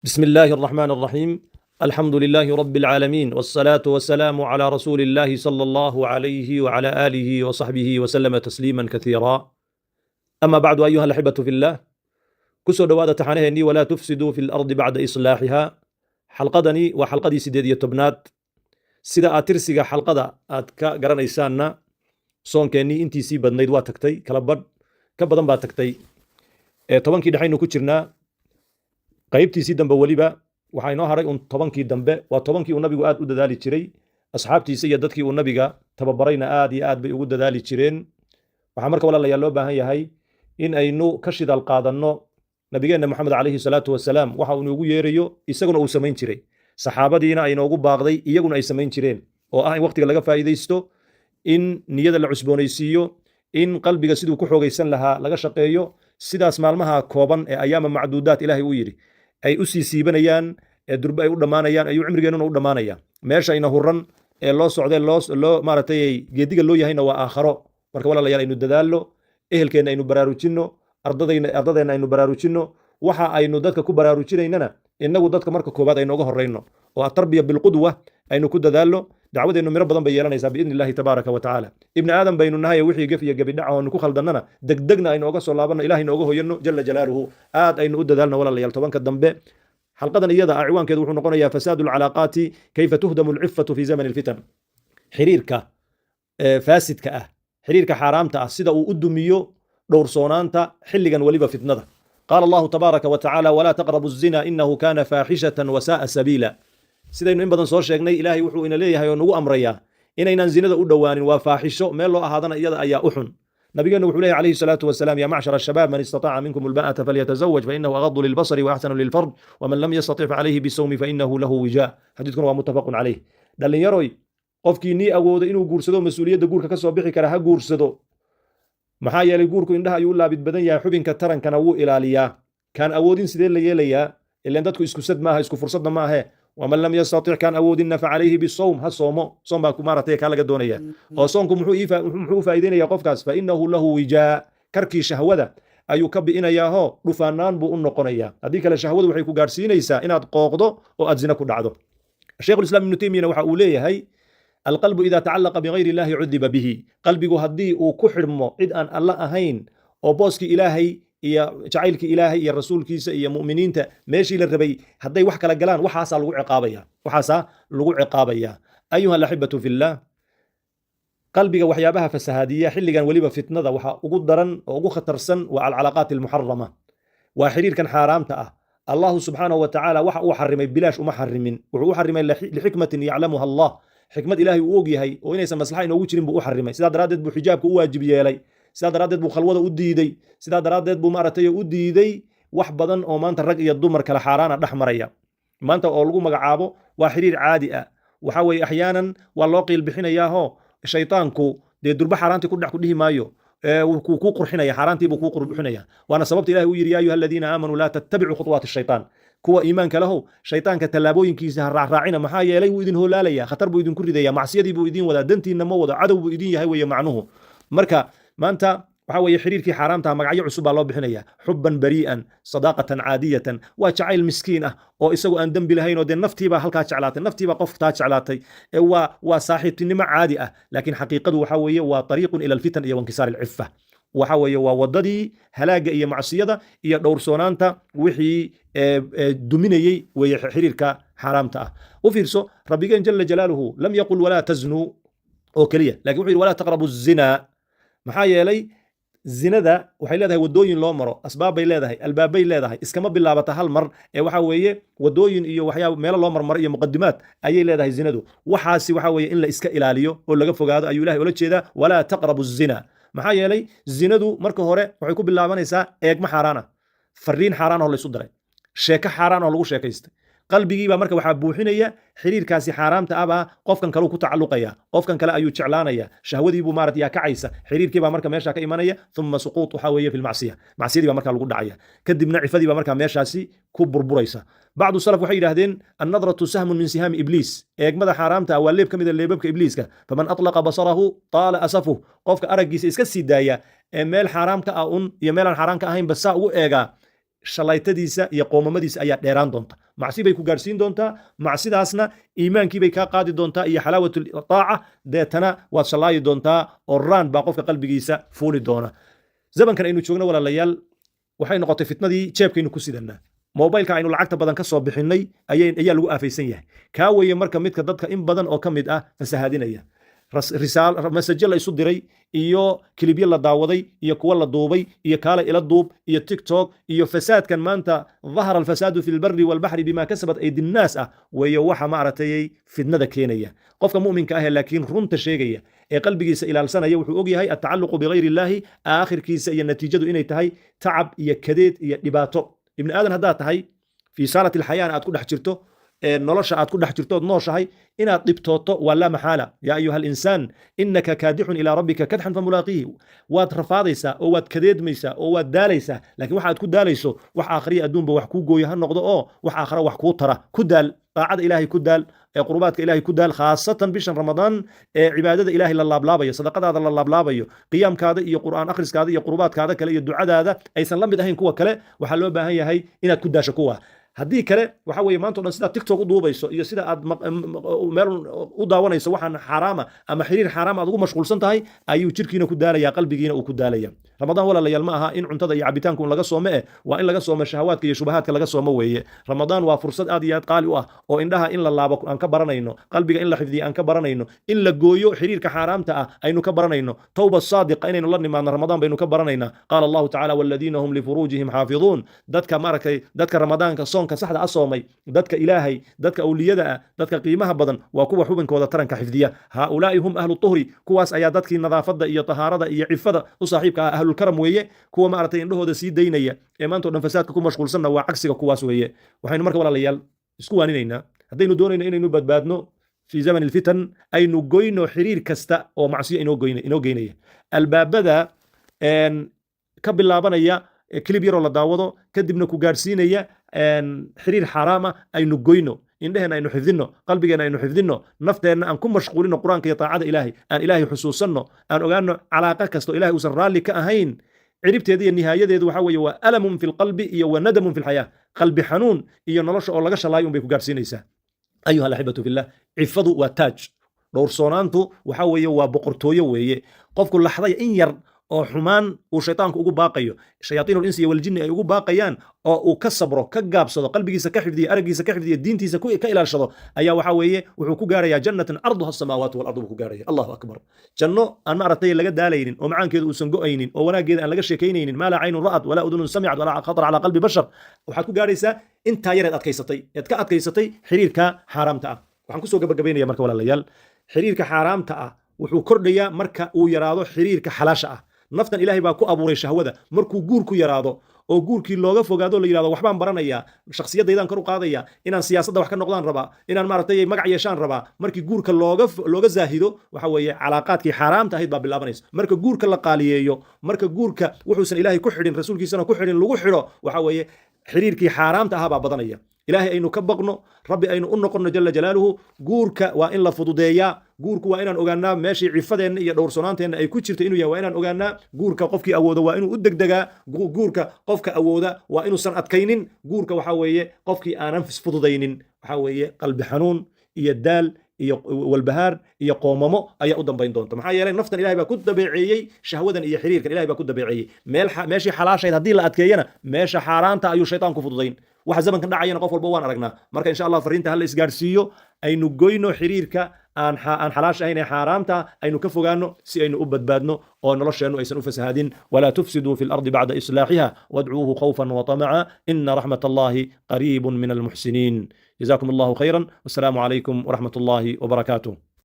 بسم الله الرحمن الرحيم. الحمد لله رب العالمين، والصلاة والسلام على رسول الله صلى الله عليه وعلى آله وصحبه وسلم تسليما كثيرا. أما بعد، أيها الأحبة في الله، كسو دوادة تحانيني ولا تفسدوا في الأرض بعد إصلاحها. حلقدني وحلقدي سيدية تبنات سيدا أترسيغا حلقدا أتكا غران إيساننا صون كيني انتي سي بدنيد واتكتي كالبد كبدن باتكتي طبانكي دحينو كجرنا qaybtiisii dambe weliba waxaa inoo haray tobankii dambe waa tobankii uu nabigu aad u dadaali jiray, asxaabtiisa iyo dadkii uu nabiga tababarayna aad iyo aad bay ugu dadaali jireen. waxaa marka walaalayaal loo baahan yahay in aynu ka shidaal qaadanno nabigeenna maxamed calayhi salaatu wasalaam waxa uu inoogu yeerayo isaguna uu samayn jiray, saxaabadiina ay inoogu baaqday iyaguna ay samayn jireen, oo ah in waqtiga laga faa'iidaysto, in niyada la cusboonaysiiyo, in qalbiga siduu ku xoogaysan lahaa laga shaqeeyo. sidaas maalmaha kooban ee ayaama macduudaat ilaahay uu yidhi ay u sii siibanayaan, ee durbe ay u dhammaanayaan, ayuu cimrigeennuna u dhammaanaya. meesha ayna huran ee loo socdee loo maaratay geediga loo yahayna waa aakharo. marka walaalayaal aynu dadaallo, ehelkeenna aynu baraarujinno, ardadeenna aynu baraarujinno. waxa aynu dadka ku baraarujinaynana innagu dadka marka koobaad aynu uga horrayno, oo atarbiya bilqudwa aynu ku dadaallo. dacwadeennu miro badan bay yeelanaysaa biidni illahi tabaaraka wa tacaala. ibni aadam baynu nahay, wixii gef iyo gebidhaca oonu ku khaldannana degdegna aynu oga soo laabanno, ilahay nooga hoyanno jala jalaaluhu. aad aynu u dadaalno walaalayaal. tobanka dambe xalqadan iyada ah ciwaankeedu wuxuu noqonayaa fasaadu alcalaaqaati kayfa tuhdamu alcifatu fi zamani alfitan. xiriirka faasidka ah, xiriirka xaaraamta ah, sida uu u dumiyo dhowrsoonaanta xilligan weliba fitnada. qaala allahu tabaaraka wa tacaala walaa taqrabu الzina inahu kana faaxishatan wasa'a sabiila. sidaynu in badan soo sheegnay, ilaahay wuxuu ina leeyahay oo nagu amrayaa inaynaan zinada u dhowaanin. waa faaxisho, meel loo ahaadana iyada ayaa u xun. nabigeennu wuxuu leeyahy calayhi salaatu wasalaam ya macshara ashabaab man istataaca minkum alba'ata falyatazawaj fainahu agadu lilbasari waaxsanu lilfard waman lam yastatic facalayhi bisawmi fainahu lahu wijaa. xadiidkuna waa muttafaqun calayh. dhallinyaroy, qofkii nii awooda inuu guursado, mas-uuliyadda guurka ka soo bixi kara ha guursado. maxaa yeelay guurku indhaha ayuu u laabid badan yahay, xubinka tarankana wuu ilaaliyaa. kaan awoodin sidee la yeelayaa? ilaan dadku isku sad maaha, isku fursadna maahe. waman lam yastatic kaan awoodinna facalayhi bisawm, ha soomo. soom baa maaratay kaa laga doonaya. oo soonku muxuu u faa'iideynaya qofkaas? fainahu lahu wijaa, karkii shahwada ayuu ka bi'inayaahoo dhufaanaan buu u noqonayaa. haddii kale shahwadu waxay ku gaadhsiinaysaa inaad qooqdo oo aad zina ku dhacdo. sheikhulislaam ibnu taymiyana waxa uu leeyahay alqalbu ida tacallaqa bigayri illahi cudiba bihi. qalbigu haddii uu ku xidhmo cid aan alla ahayn, oo booskii ilaahay iyo jacaylkii ilaahay iyo rasuulkiisa iyo mu'miniinta meeshii la rabay hadday wax kala galaan, waxaasaa lagu ciqaabaya. ayuha alaxibatu fillah, qalbiga waxyaabaha fasahaadiya xilligan weliba fitnada waxaa ugu daran oo ugu khatarsan waa alcalaaqaat almuxarama, waa xiriirkan xaaraamta ah. allahu subxaanahu wa tacaala waxa uu xarimay bilaash uma xarimin, wuxuu u xarimay lixikmatin yaclamuha allah. xikmad ilaahay uu og yahay oo inaysan maslaxa inoogu jirin buu u xarimay. sidaa daraaddeed buu xijaabka u waajib yeelay, sidaa daraaddeed buu khalwada u diiday, sidaa daraaddeed buu maaratay u diiday wax badan oo maanta rag iyo dumar kale xaaraana dhex maraya maanta, oo lagu magacaabo waa xiriir caadi ah. waxa weeye axyaanan waa loo qiil bixinayaahoo shaytaanku dee durba xaaraantii ku dhex ku dhihi maayo, kuu qurxinaya, xaaraantii buu kuu qurxinaya. waana sababta ilahay uu yidhi yaa ayuha aladiina aamanuu laa tattabicuu khuطwaati shaytaan. kuwa iimaanka lahow, shaytaanka tallaabooyinkiisa ha raacraacina, maxaa yeelay wuu idin hoolaalaya, khatar buu idinku ridaya, macsiyadii buu idin wadaa, dantiinna ma wado, cadow buu idin yahay weeye macnuhu. marka maanta waxa weeye xiriirkii xaaraamtaha magacyo cusub baa loo bixinaya. xuban barii'an, sadaaqatan caadiyatan, waa jacayl miskiin ah oo isagu aan dembi lahayn, oo dee naftiibaa halkaa jeclaatay, naftiibaa qoftaa jeclaatay. waa saaxiibtinimo caadi ah, laakiin xaqiiqadu waxa weeye waa ariiqun ila alfitan iyo wankisaar alcifa. waxa weeye waa wadadii halaaga iyo macsiyada iyo dhowrsoonaanta wixii duminayey weeye xiriirka xaaraamta ah. u fiirso, rabbigeen jala jalaaluhu lam yaqul walaa taznuu oo keliya, lakin wuxuu yidhi walaa taqrabu zina. maxaa yeelay zinada waxay leedahay wadooyin loo maro, asbaab bay leedahay, albaabbay leedahay, iskama bilaabata hal mar. waxa weeye wadooyin iyo waxyaaba meelo loo marmaro iyo muqadimaad ayay leedahay zinadu. waxaasi waxa weeye in la iska ilaaliyo oo laga fogaado ayuu ilahay ula jeedaa walaa taqrabu zina. maxaa yeelay zinadu marka hore waxay ku bilaabanaysaa eegma xaaraana, fariin xaaraan oo laysu diray, sheeko xaaraan oo lagu sheekaystay. qalbigiibaa marka waxaa buuxinaya xiriirkaasi xaaraamta ah, baa qofkan kaleu ku tacalluqaya, qofkan kale ayuu jeclaanaya, shahwadiibuu maarata yaa kacaysa, xiriirkiibaa marka meesha ka imanaya. uma suquut waxa weeye fi lmacsiya, macsiyadii baa marka lagu dhacaya. kadibna cifadii baa marka meeshaasi ku burburaysa. bacdu salaf waxay yidhahdeen annadratu sahmun min sihaami ibliis. eegmada xaaraamta ah waa leeb ka mid a leebabka ibliiska. faman atlaqa basarahu taala asafuh. qofka araggiisa iska sii daaya ee meel xaaraam ka ah un iyo meelaan xaaraan ka ahaynba saa ugu eegaa, shalaytadiisa iyo qoomamadiisa ayaa dheeraan doonta. macsi bay ku gaarsiin doontaa, macsidaasna iimaankii bay kaa qaadi doontaa iyo xalaawatu taaca, deetana waad shalaayi doontaa oo raan baa qofka qalbigiisa fuuli doona. zamankan aynu joogno walaalayaal waxay noqotay fitnadii jeebkaynu ku sidanaa. mobilka aynu lacagta badan ka soo bixinay ayaa lagu aafaysan yahay. kaa weeye marka midka dadka in badan oo ka mid ah fasahaadinaya. masajo la isu diray iyo kilibyo la daawaday iyo kuwa la duubay iyo kaale ila duub iyo tiktok iyo fasaadkan maanta dhahara alfasaadu fi lbari walbaxri bima kasabat aydi nnaas ah weeye waxa maaragtay fidnada keenaya. qofka mu'minka ah laakiin runta sheegaya ee qalbigiisa ilaalsanaya wuxuu og yahay atacalluqu bigayri illaahi aakhirkiisa iyo natiijadu inay tahay tacab iyo kadeed iyo dhibaato. ibni aadan haddaad tahay fii saalati alxayaana aad ku dhex jirto nolosha aad ku dhex jirtood nooshahay inaad dhibtooto waa laa maxaala. yaa ayuha alinsaan inaka kaadixun ilaa rabbika kadxan famulaaqiihi. waad rafaadaysaa oo waad kadeedmaysaa oo waad daalaysaa, laakiin waxaad ku daalayso wax aakhriya adduunba wax kuu gooya ha noqdo oo wax aakhira wax kuu tara. ku daal daacada ilaahay, ku daal qurubaadka ilaahay, ku daal khaasatan bishan ramadaan ee cibaadada ilaahay la laablaabayo, sadaqadaada la laablaabayo, qiyaamkaada iyo qur'aan akhriskaada iyo qurubaadkaada kale iyo ducadaada aysan la mid ahayn kuwa kale. waxaa loo baahan yahay inaad ku daasho kuwa. haddii kale waxa weeye maanta o dhan sidaad tiktok u duubayso iyo sida aad meel u daawanayso waxaan xaaraama ama xiriir xaaraam aad ugu mashquulsan tahay ayuu jirkiina ku daalaya, qalbigiina uu ku daalaya. ramadaan walaalayaal ma aha in cuntada iyo cabitaanku laga soome waa in laga soomo shahawaadka iyo shubahaadka laga soomo weeye. ramadaan waa fursad aad iyo aad qaali u ah oo indhaha in la laabo aan ka baranayno, qalbiga in la xifdiyo aan ka baranayno, in la gooyo xiriirka xaaraamta ah aynu ka baranayno, tawba saadiqa inaynu la nimaadno ramadaan baynu ka baranaynaa. qaala allahu tacaala waladiina hum lifuruujihim xaafiduun. dadka maaragtay dadka ramadaanka soonka saxda a soomay, dadka ilaahay, dadka awliyada ah, dadka qiimaha badan waa kuwa xubinkooda taranka xifdiya. haaulaa'i hum ahlu tuhri. kuwaas ayaa dadkii nadaafada iyo tahaarada iyo cifada u saaxiibka ah, ahlulkaram weeye. kuwa maaragtay indhahooda sii daynaya ee maanta o dhan fasaadka ku mashquulsanna waa cagsiga kuwaas weeye. waxaynu marka walaalayaal isku waaninaynaa haddaynu doonayno inaynu badbaadno fii zaman alfitan aynu goyno xiriir kasta oo macsiyo inoo geynaya. albaabada ka bilaabanaya kilib yaroo la daawado kadibna ku gaadhsiinaya xiriir xaaraama aynu goyno, indheheenna aynu xifdinno, qalbigeenna aynu xifdinno, nafteenna aan ku mashquulino qur-aanka iyo taacada ilaahay, aan ilaahay xusuusanno, aan ogaano calaaqa kasto ilahay uusan raalli ka ahayn ciribteeda iyo nihaayadeedu waxa weeye waa alamun fi lqalbi iyo wa nadamun fi lxayaa. qalbi xanuun iyo nolosha oo laga shalaayo un bay ku gaadhsiinaysaa. ayuha alaxibatu fillah, cifadu waa taaj, dhowrsoonaantu waxa weeye waa boqortooyo weeye. qofku laxdaya in yar oo xumaan uu shaytaanku ugu baaqayo, shayaatiinul insi iyo waljinni ay ugu baaqayaan, oo uu ka sabro, ka gaabsado, qalbigiisa ka xifdiyo, araggiisa ka xifdiyo, diintiisa ka ilaalshado, ayaa waxa weeye wuxuu ku gaarayaa jannatan arduha asamaawaatu walardu buu ku gaaraya. allahu akbar. janno aan maaragtay laga daalaynin oo macaankeedu uusan go'aynin oo wanaaggeeda aan laga sheekaynaynin, maa laa caynun ra'at walaa udunun samicat walaa khatar calaa qalbi bashar. waxaad ku gaaraysaa intaa yareed adkaysatay, eed ka adkaysatay xiriirka xaaraamta ah. waxaan kusoo gabagabaynaya marka walaalayaal, xiriirka xaaraamta ah wuxuu kordhayaa marka uu yaraado xiriirka xalaasha ah. naftan ilaahay baa ku abuuray shahwada. markuu guurku yaraado oo guurkii looga fogaado la yidhahdo waxbaan baranayaa, shakhsiyaddaydaan kor u qaadaya, inaan siyaasadda wax ka noqdaan rabaa, inaan maaragtay magac yeeshaan rabaa, markii guurka looga zaahido waxa weeye calaaqaadkii xaaraamta ahayd baa bilaabanaysa. marka guurka la qaaliyeeyo, marka guurka wuxuusan ilaahay ku xidhin rasuulkiisana ku xidhin lagu xidho, waxa weeye xiriirkii xaaraamta ahaa baa badanaya. ilaahay aynu ka baqno, rabbi aynu u noqonno jala jalaaluhu. guurka waa in la fududeeyaa. guurku waa inaan ogaanaa meeshii cifadeenna iyo dhowrsoonaanteenna ay ku jirta inuu yahay, waa inaan ogaanaa. guurka qofkii awooda waa inuu u degdegaa. guurka qofka awooda waa inuusan adkaynin. guurka waxa weeye qofkii aanan fududaynin waxa weeye qalbi xanuun iyo daal iyo walbahaar iyo qoomamo ayaa u dambayn doonta. maxaa yeelay naftan ilahay baa ku dabeeceeyey shahwadan iyo xiriirkan ilahay baa ku dabeeceeyey. meeshii xalaashayd haddii la adkeeyana meesha xaaraanta ayuu shaytaan ku fududayn. waxa zamankan dhacayana qof walba waan aragnaa. marka insha allah fariinta hala isgaarsiiyo, aynu goyno xiriirka aan xalaash ahayn ee xaaraamta, aynu ka fogaano si aynu u badbaadno oo nolosheennu aysan u fasahaadin. walaa tufsiduu fi lardi bacda islaaxiha wadcuuhu khawfan watamaca ina raxmat allahi qariibun min almuxsiniin. jazakum allahu khayran. wassalaamu calaykum waraxmat allahi wabarakaatuh.